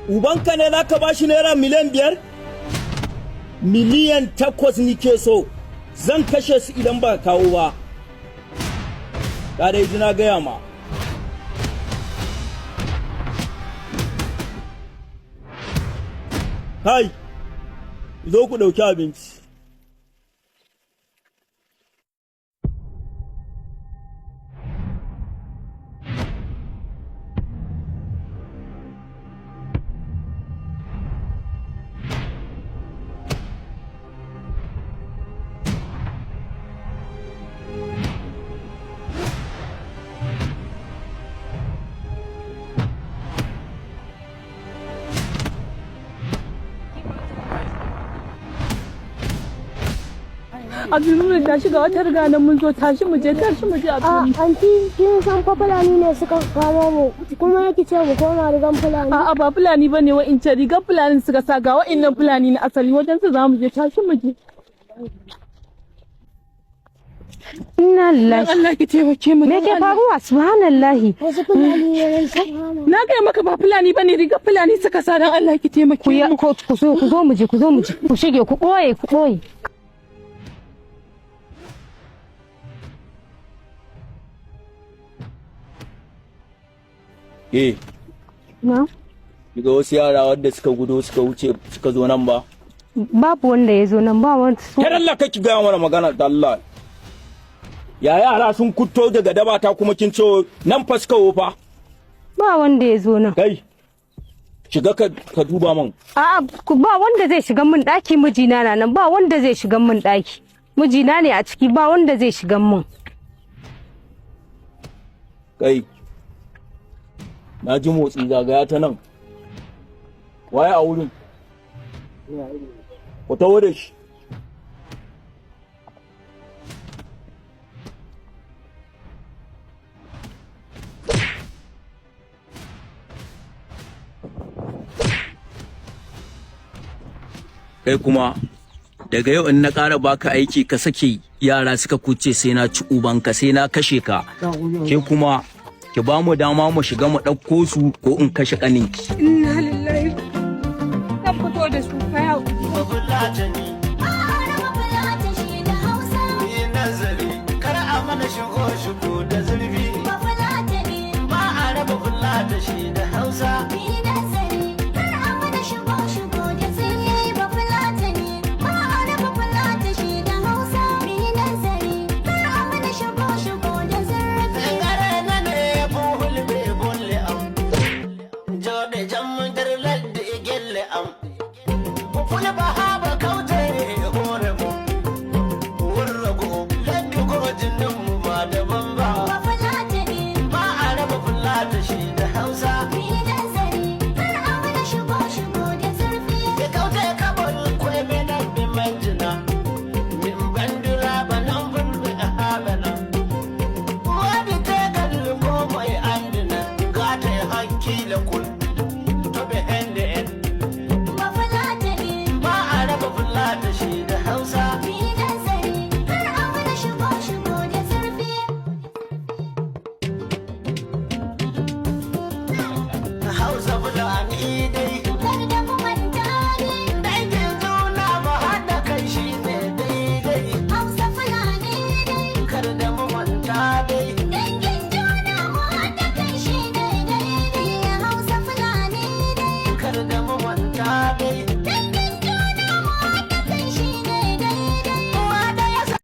Ubanka ne za ka ba shi naira miliyan 5? Miliyan 8 nike so. Zan kashe su idan ba kawo ba. Ka dai ji na gaya ma. Hai, zo ku ɗauki abinci. Abdulmumin tashi ga wata riga nan mun zo tashi mu je Abdulmumin. Anti kin san fa Fulani ne suka kamo mu kuma yake ce mu koma rigan Fulani. A'a ba Fulani bane wa'ince rigan Fulani suka sa ga wa'innan Fulani na asali wajen su zamu je tashi mu je. Inna lillahi. Allah ki taimake mu. Me ke faruwa subhanallahi? Wasu Fulani ne subhanallahi. Na ga maka ba Fulani bane rigan Fulani suka sa dan Allah ki taimake mu. Ku zo mu je ku shige ku boye. Na? Daga wasu yara wadda suka gudo suka wuce suka zo nan ba. Babu wanda ya zo nan ba wanda su. Kar Allah kake gaya mana magana da Allah. Ya yara sun kutto daga dabata kuma kin ce nan fa suka wofa. Ba wanda ya zo nan. Kai. Shiga ka duba min. A'a ba wanda zai shiga min daki mijina na nan ba wanda zai shiga min daki. Mijina ne a ciki ba wanda zai shiga min. Kai. Na ji motsi zagaya ta nan. Waye a wurin? Ku tawo da shi. Kai kuma daga yau in na ƙara baka aiki ka sake yara suka kuce sai na ci ubanka sai na kashe ka. Ke kuma ki ba mu dama mu shiga mu ɗauko su ko in kashe ƙaninki. Inna lillahi. Ka fito da su ka yau.